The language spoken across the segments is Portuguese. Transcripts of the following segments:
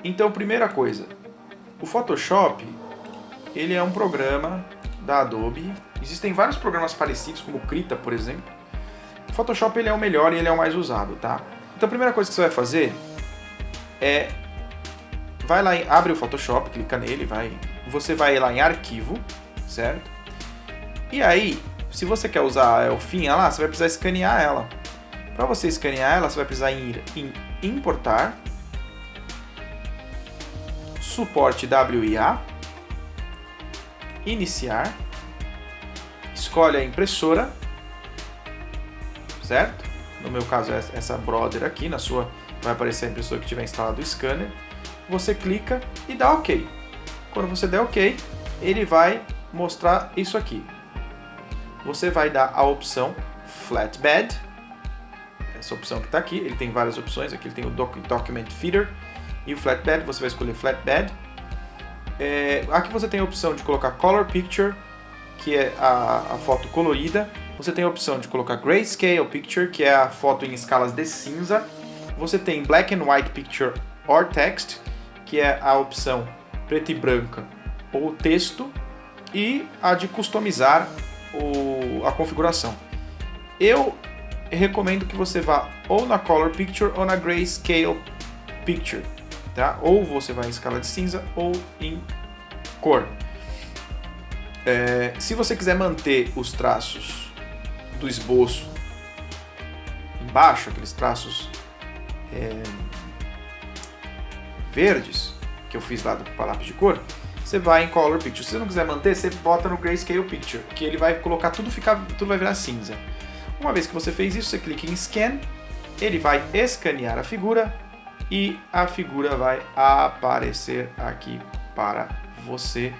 Então, primeira coisa, o Photoshop, ele é um programa da Adobe. Existem vários programas parecidos, como o Krita, por exemplo. O Photoshop ele é o melhor e ele é o mais usado, tá? Então, a primeira coisa que você vai fazer é... vai lá, abre o Photoshop, clica nele, você vai lá em Arquivo, certo? E aí, se você quer usar a elfinha lá, você vai precisar escanear ela. Para você escanear ela, você vai precisar ir em Importar, Suporte WIA, Iniciar, escolhe a impressora, certo? No meu caso é essa Brother aqui, na sua vai aparecer a impressora que tiver instalado o scanner. Você clica e dá OK. Quando você der OK, ele vai mostrar isso aqui. Você vai dar a opção Flatbed, essa opção que está aqui, ele tem várias opções, aqui ele tem o Document Feeder e o Flatbed, você vai escolher Flatbed. Aqui você tem a opção de colocar Color Picture, que é a foto colorida. Você tem a opção de colocar Grayscale Picture, que é a foto em escalas de cinza. Você tem Black and White Picture or Text, que é a opção preta e branca ou texto. E a de customizar a configuração. Eu recomendo que você vá ou na Color Picture ou na Grayscale Picture, tá? Ou você vai em escala de cinza ou em cor. Se você quiser manter os traços do esboço embaixo, aqueles traços verdes que eu fiz lá com a lápis de cor, você vai em Color Picture. Se você não quiser manter, você bota no Grayscale Picture, que ele vai colocar tudo vai virar cinza. Uma vez que você fez isso, você clica em Scan, ele vai escanear a figura e a figura vai aparecer aqui para você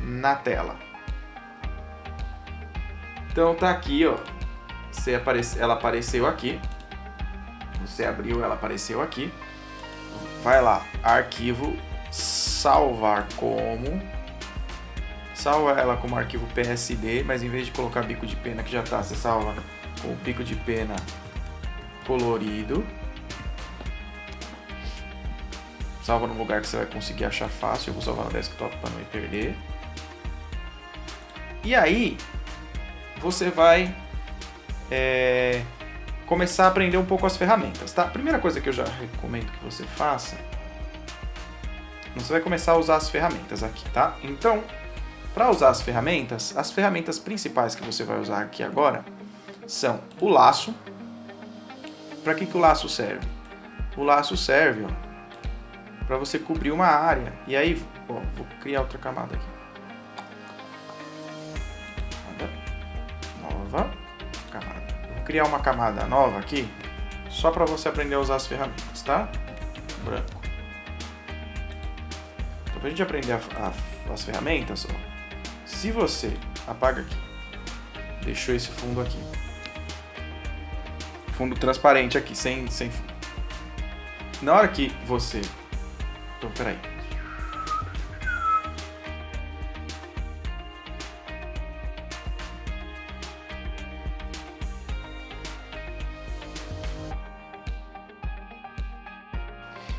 na tela. Então tá aqui, ó. Ela apareceu aqui. Você abriu, ela apareceu aqui. Vai lá, Arquivo, Salvar como. Salva ela como arquivo PSD, mas em vez de colocar bico de pena que já tá, você salva com o bico de pena colorido. Salva num lugar que você vai conseguir achar fácil. Eu vou salvar no desktop para não me perder. E aí, você vai começar a aprender um pouco as ferramentas, tá? A primeira coisa que eu já recomendo que você faça, você vai começar a usar as ferramentas aqui, tá? Então, para usar as ferramentas principais que você vai usar aqui agora são o laço. Para que o laço serve? O laço serve para você cobrir uma área. E aí, vou criar outra camada aqui. Nova camada. Vou criar uma camada nova aqui, só para você aprender a usar as ferramentas, tá? Branco. Então, para a gente aprender as ferramentas, se você apaga aqui, deixou esse fundo aqui, fundo transparente aqui, sem fundo. Na hora que você... Então, peraí.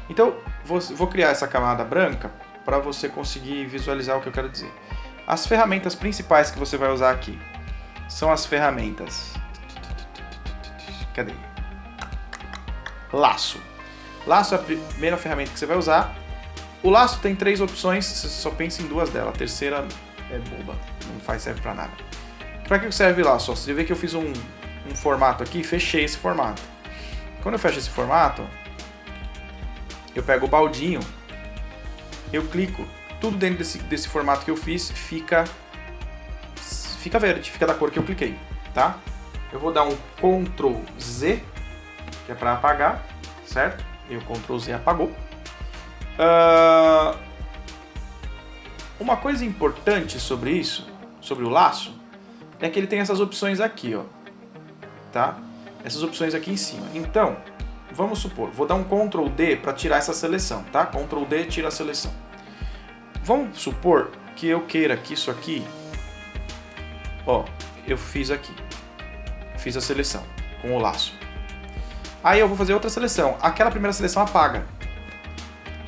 Então, vou criar essa camada branca para você conseguir visualizar o que eu quero dizer. As ferramentas principais que você vai usar aqui são as ferramentas... Cadê? Laço. Laço é a primeira ferramenta que você vai usar. O laço tem 3 opções, você só pensa em 2 delas. A terceira é boba, não serve para nada. Para que serve o laço? Você vê que eu fiz um formato aqui, fechei esse formato. Quando eu fecho esse formato, eu pego o baldinho, eu clico, tudo dentro desse formato que eu fiz fica verde, fica da cor que eu cliquei, tá? Eu vou dar um Ctrl Z, que é para apagar, certo? E o Ctrl Z apagou. Uma coisa importante sobre isso, sobre o laço, é que ele tem essas opções aqui, ó, tá? Essas opções aqui em cima. Então, vamos supor, vou dar um Ctrl D para tirar essa seleção, tá? Ctrl D tira a seleção. Vamos supor que eu queira que isso aqui, ó, eu fiz aqui, fiz a seleção com o laço. Aí eu vou fazer outra seleção. Aquela primeira seleção apaga.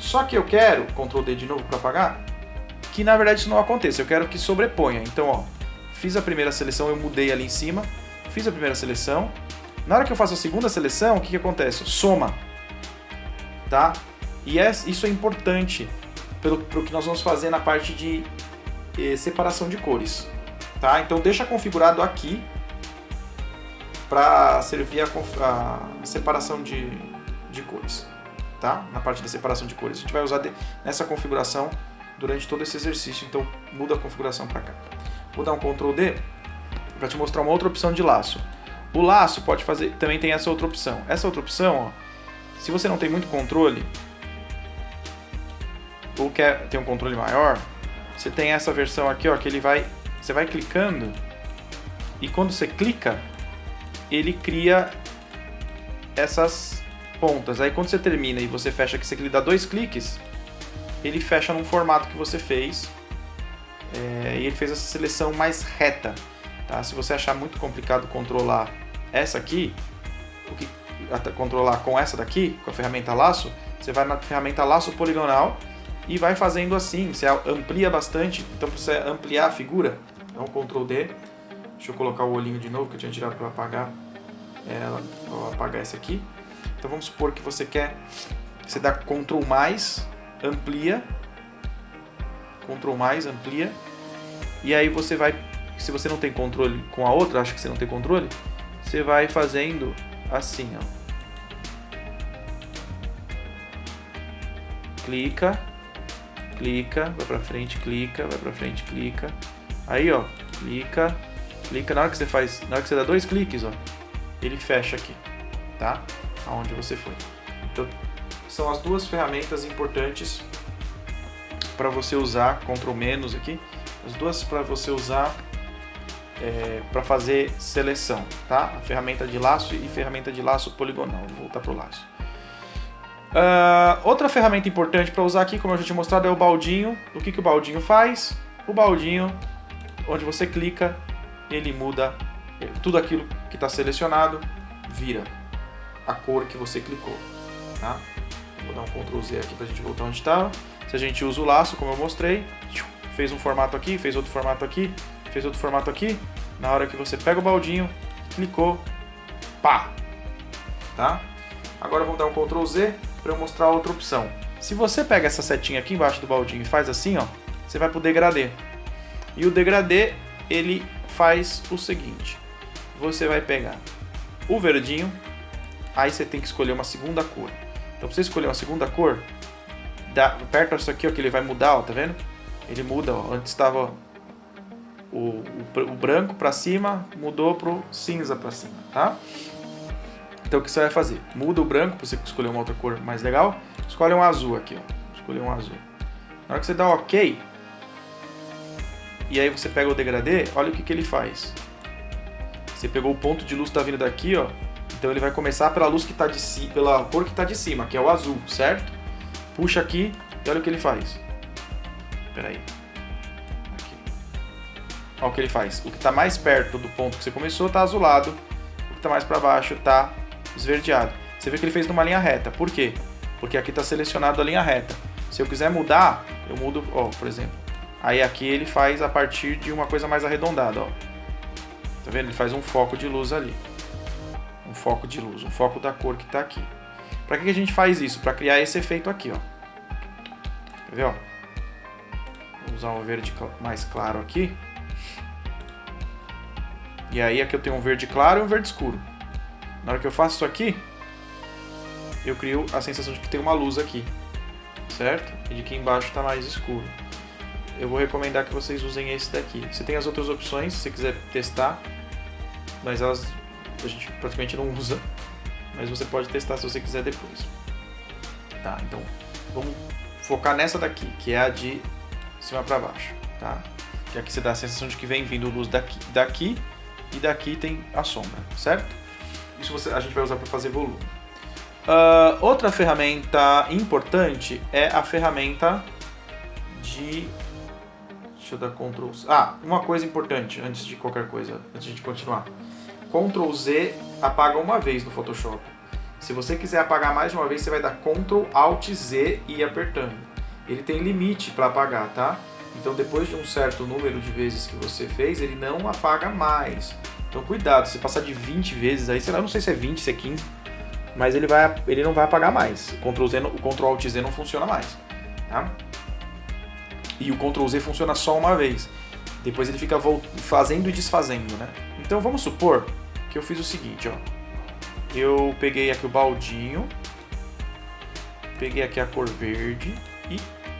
Só que eu quero, Ctrl D de novo para apagar, que na verdade isso não aconteça, eu quero que sobreponha. Então, ó, fiz a primeira seleção, eu mudei ali em cima, fiz a primeira seleção. Na hora que eu faço a segunda seleção, o que acontece? Soma, tá? E isso é importante pro que nós vamos fazer na parte de separação de cores, tá? Então deixa configurado aqui para servir a separação de cores, tá? Na parte da separação de cores. A gente vai usar nessa configuração durante todo esse exercício, então muda a configuração para cá. Vou dar um Ctrl D para te mostrar uma outra opção de laço. O laço pode fazer, também tem essa outra opção. Essa outra opção, ó, se você não tem muito controle, ou quer ter um controle maior, você tem essa versão aqui, ó, que você vai clicando e quando você clica, ele cria essas pontas. Aí quando você termina e você fecha aqui, você dá 2 cliques, ele fecha num formato que você fez e ele fez essa seleção mais reta. Tá? Se você achar muito complicado controlar essa aqui, controlar com essa daqui, com a ferramenta laço, você vai na ferramenta laço poligonal e vai fazendo assim, você amplia bastante. Então para você ampliar a figura, dá um Ctrl D. Deixa eu colocar o olhinho de novo, que eu tinha tirado para apagar ela. Vou apagar essa aqui. Então vamos supor que você quer, você dá Ctrl mais, amplia, Ctrl mais, amplia, e aí você vai, se você não tem controle com a outra, acha que você não tem controle, você vai fazendo assim, ó. Clica, clica, vai pra frente, clica, vai pra frente, clica. Aí, ó, clica, clica. Na hora que você dá 2 cliques, ó, ele fecha aqui, tá? Aonde você foi. Então, são as duas ferramentas importantes para você usar, Ctrl menos aqui, as duas para você usar para fazer seleção, tá? A ferramenta de laço e ferramenta de laço poligonal. Vou voltar pro laço. Outra ferramenta importante para usar aqui, como eu já tinha mostrado, é o baldinho. O que o baldinho faz? O baldinho, onde você clica, ele muda tudo aquilo que está selecionado, vira a cor que você clicou, tá? Vou dar um Ctrl Z aqui para a gente voltar onde estava. Se a gente usa o laço, como eu mostrei, fez um formato aqui, fez outro formato aqui, fez outro formato aqui. Na hora que você pega o baldinho, clicou, pá, tá? Agora vamos dar um Ctrl Z para eu mostrar outra opção. Se você pega essa setinha aqui embaixo do baldinho e faz assim, ó, você vai para o degradê. E o degradê, ele faz o seguinte: você vai pegar o verdinho, aí você tem que escolher uma segunda cor. Então, para você escolher uma segunda cor, aperta isso aqui, ó, que ele vai mudar, ó, tá vendo? Ele muda, ó, antes estava o branco para cima, mudou pro cinza para cima, tá? Então o que você vai fazer? Muda o branco para você escolher uma outra cor mais legal. Escolhe um azul aqui, ó. Escolhe um azul. Na hora que você dá OK, e aí você pega o degradê, olha o que ele faz. Você pegou o ponto de luz que está vindo daqui, ó. Então ele vai começar pela luz que está pela cor que está de cima, que é o azul, certo? Puxa aqui e olha o que ele faz. Espera aí. Aqui. Olha o que ele faz. O que está mais perto do ponto que você começou está azulado. O que está mais para baixo está esverdeado. Você vê que ele fez numa linha reta. Por quê? Porque aqui está selecionado a linha reta. Se eu quiser mudar, eu mudo, ó, por exemplo. Aí aqui ele faz a partir de uma coisa mais arredondada, ó. Tá vendo? Ele faz um foco de luz ali. Um foco de luz, um foco da cor que está aqui. Para que a gente faz isso? Para criar esse efeito aqui, ó. Quer ver, ó? Vou usar um verde mais claro aqui. E aí aqui eu tenho um verde claro e um verde escuro. Na hora que eu faço isso aqui, eu crio a sensação de que tem uma luz aqui, certo? E de que embaixo está mais escuro. Eu vou recomendar que vocês usem esse daqui. Você tem as outras opções, se você quiser testar, mas elas a gente praticamente não usa. Mas você pode testar se você quiser depois. Tá, então vamos focar nessa daqui, que é a de cima para baixo, tá? Que aqui você dá a sensação de que vem vindo luz daqui e daqui tem a sombra, certo? Isso a gente vai usar para fazer volume. Outra ferramenta importante é a ferramenta de... Deixa eu dar Ctrl Z. Uma coisa importante antes de qualquer coisa, antes de continuar. Ctrl Z apaga uma vez no Photoshop. Se você quiser apagar mais de uma vez, você vai dar Ctrl Alt Z e ir apertando. Ele tem limite para apagar, tá? Então depois de um certo número de vezes que você fez, ele não apaga mais. Então cuidado, se passar de 20 vezes aí, sei lá, eu não sei se é 20, se é 15, mas ele não vai apagar mais. O Ctrl Alt Z não funciona mais, tá? E o Ctrl Z funciona só uma vez. Depois ele fica fazendo e desfazendo, né? Então vamos supor que eu fiz o seguinte, ó. Eu peguei aqui o baldinho, peguei aqui a cor verde e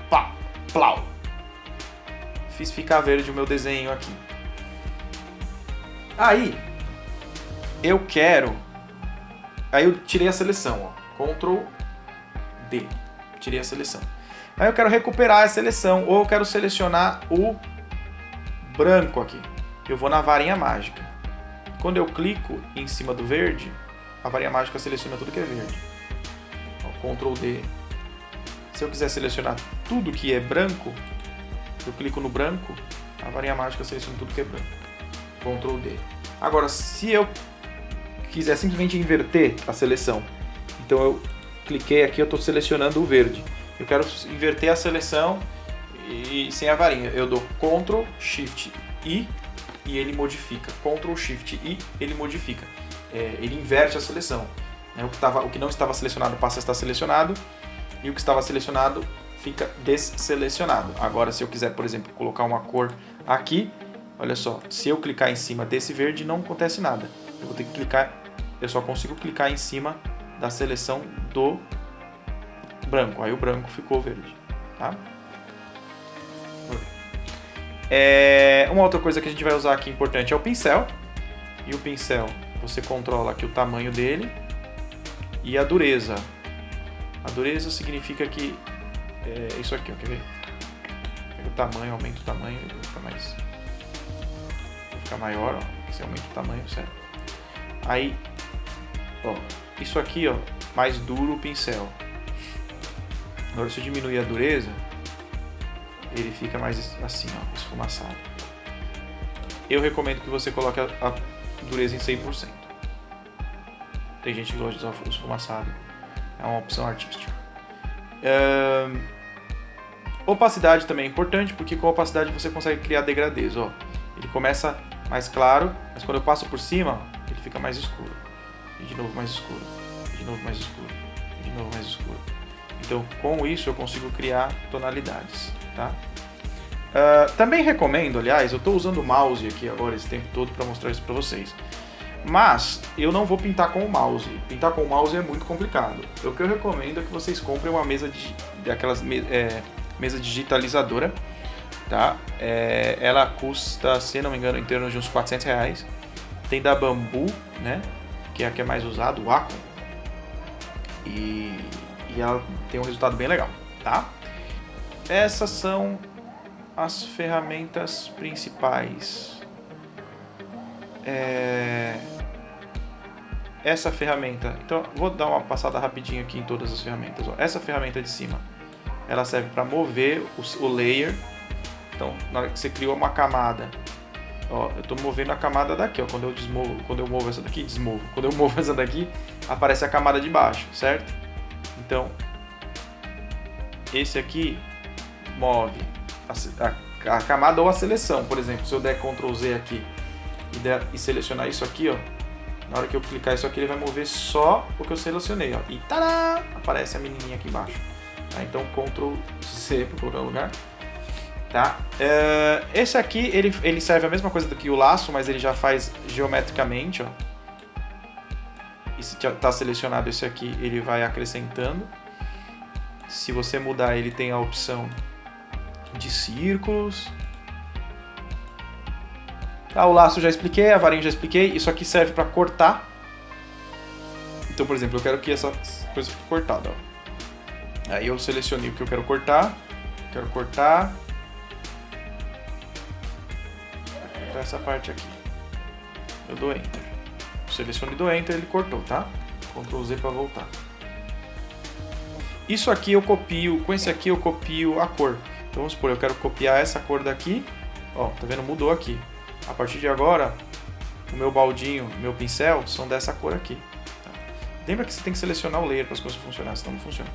pá, plau. Fiz ficar verde o meu desenho aqui. Aí eu tirei a seleção, ó. Ctrl D. Tirei a seleção. Aí eu quero recuperar a seleção, ou eu quero selecionar o branco aqui. Eu vou na varinha mágica. Quando eu clico em cima do verde, a varinha mágica seleciona tudo que é verde. Ó, Ctrl D. Se eu quiser selecionar tudo que é branco, eu clico no branco, a varinha mágica seleciona tudo que é branco. Ctrl D. Agora, se eu quiser simplesmente inverter a seleção, então eu cliquei aqui, eu estou selecionando o verde. Eu quero inverter a seleção e sem a varinha. Eu dou Ctrl Shift I e ele modifica. Ctrl Shift I, ele modifica. Ele inverte a seleção. O que não estava selecionado passa a estar selecionado e o que estava selecionado fica desselecionado. Agora, se eu quiser, por exemplo, colocar uma cor aqui, olha só, se eu clicar em cima desse verde, não acontece nada. Eu só consigo clicar em cima da seleção do branco. Aí o branco ficou verde, tá? Uma outra coisa que a gente vai usar aqui importante é o pincel. E o pincel, você controla aqui o tamanho dele e a dureza. A dureza significa que isso aqui, ó, quer ver? Pega o tamanho, aumenta o tamanho, vai ficar maior, ó. Você aumenta o tamanho, certo? Aí, ó, isso aqui, ó, mais duro o pincel. Agora, se eu diminuir a dureza, ele fica mais assim, ó, esfumaçado. Eu recomendo que você coloque a dureza em 100%. Tem gente que gosta de usar esfumaçado. É uma opção artística. Opacidade também é importante, porque com opacidade você consegue criar degradês. Ó. Ele começa mais claro, mas quando eu passo por cima, ele fica mais escuro. E de novo mais escuro. E de novo mais escuro. E de novo mais escuro. Então, com isso, eu consigo criar tonalidades. Tá? Também recomendo, aliás, eu estou usando o mouse aqui agora esse tempo todo para mostrar isso para vocês. Mas eu não vou pintar com o mouse. Pintar com o mouse é muito complicado. O que eu recomendo é que vocês comprem uma mesa mesa digitalizadora, tá? Ela custa, se não me engano, em torno de uns R$400. Tem da Bambu, né? Que é a que é mais usada, o Wacom. E ela tem um resultado bem legal, tá? Essas são as ferramentas principais. Essa ferramenta, então vou dar uma passada rapidinho aqui em todas as ferramentas. Ó. Essa ferramenta de cima, ela serve para mover o layer. Então, na hora que você criou uma camada, ó, eu estou movendo a camada daqui. Ó. Quando eu movo essa daqui, desmovo. Quando eu movo essa daqui, aparece a camada de baixo, certo? Então, esse aqui move a camada ou a seleção. Por exemplo, se eu der Ctrl Z aqui e selecionar isso aqui, ó, na hora que eu clicar isso aqui, ele vai mover só o que eu selecionei, ó, e tará, aparece a menininha aqui embaixo. Tá? Então, Ctrl C para colocar no lugar. Tá? Esse aqui, ele serve a mesma coisa do que o laço, mas ele já faz geometricamente, ó. E se está selecionado esse aqui, ele vai acrescentando. Se você mudar, ele tem a opção de círculos. Tá, o laço já expliquei, a varinha já expliquei. Isso aqui serve para cortar. Então, por exemplo, eu quero que essa coisa fique cortada. Ó. Aí eu selecionei o que eu quero cortar. Quero cortar essa parte aqui. Eu dou Enter. Seleciono e dou Enter, ele cortou, tá? Ctrl Z para voltar. Isso aqui eu copio, com esse aqui eu copio a cor. Então vamos supor, eu quero copiar essa cor daqui. Ó, tá vendo? Mudou aqui. A partir de agora, o meu baldinho, meu pincel, são dessa cor aqui. Tá? Lembra que você tem que selecionar o layer para as coisas funcionarem, senão não funciona.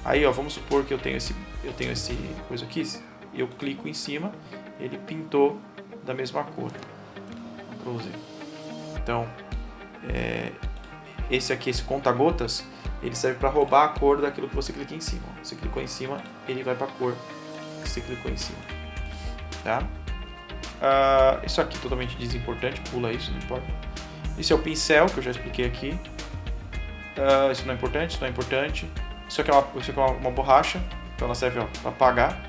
Aí, ó, vamos supor que eu tenho esse coisa aqui, eu clico em cima, ele pintou da mesma cor. Ctrl Z. Então, esse aqui, esse conta-gotas, ele serve para roubar a cor daquilo que você clica em cima. Você clicou em cima, ele vai para a cor que você clicou em cima. Tá? Isso aqui é totalmente desimportante, pula isso, não importa. Esse é o pincel, que eu já expliquei aqui. Isso não é importante, isso não é importante. Isso aqui é uma borracha, então ela serve para apagar.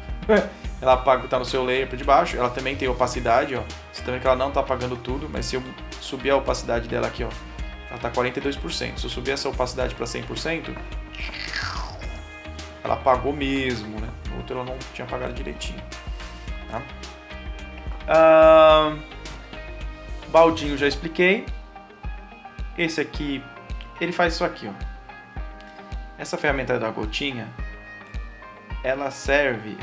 Ela apaga o que está no seu layer para de baixo. Ela também tem opacidade, ó. Você tá vendo que ela não está apagando tudo, mas se eu subir a opacidade dela aqui, ó, ela está 42%. Se eu subir essa opacidade para 100%, ela apagou mesmo, né? O outro ela não tinha apagado direitinho. Tá? Baldinho já expliquei. Esse aqui, ele faz isso aqui, ó. Essa ferramenta da gotinha, ela serve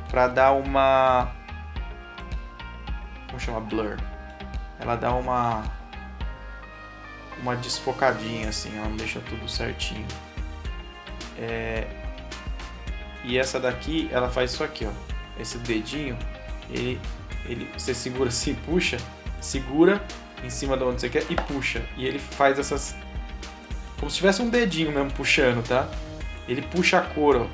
para dar uma, vamos chamar blur. Ela dá uma desfocadinha assim, ela não deixa tudo certinho. E essa daqui, ela faz isso aqui, ó. Esse dedinho, você segura assim, puxa, segura em cima de onde você quer e puxa. E ele faz essas, como se tivesse um dedinho mesmo puxando, tá? Ele puxa a cor, ó.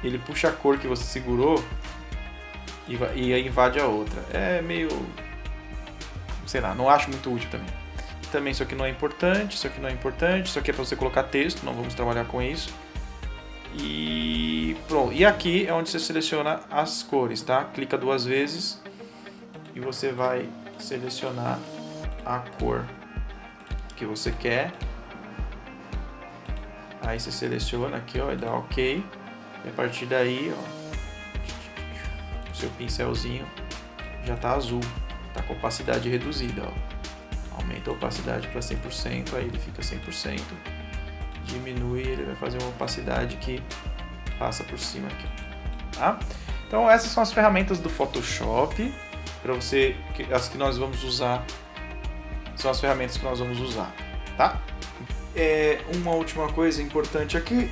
Ele puxa a cor que você segurou e aí invade a outra. É meio, sei lá, não acho muito útil também. Também isso aqui não é importante, isso aqui não é importante, isso aqui é para você colocar texto, não vamos trabalhar com isso. E pronto. E aqui é onde você seleciona as cores, tá? Clica 2 vezes e você vai selecionar a cor que você quer. Aí você seleciona aqui, ó, e dá OK. E a partir daí, ó, o seu pincelzinho já tá azul, tá com opacidade reduzida, ó. Aumenta a opacidade para 100%, aí ele fica 100%. Diminui, ele vai fazer uma opacidade que passa por cima aqui, tá? Então essas são as ferramentas do Photoshop para você, as que nós vamos usar, são as ferramentas que nós vamos usar, tá? Uma última coisa importante aqui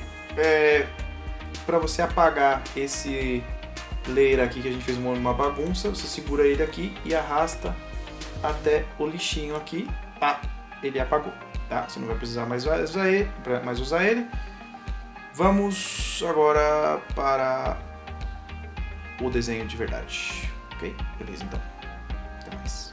para você apagar esse layer aqui que a gente fez uma bagunça, você segura ele aqui e arrasta até o lixinho aqui, ele apagou, tá? Você não vai precisar mais usar ele. Vamos agora para o desenho de verdade, ok? Beleza, então. Até mais.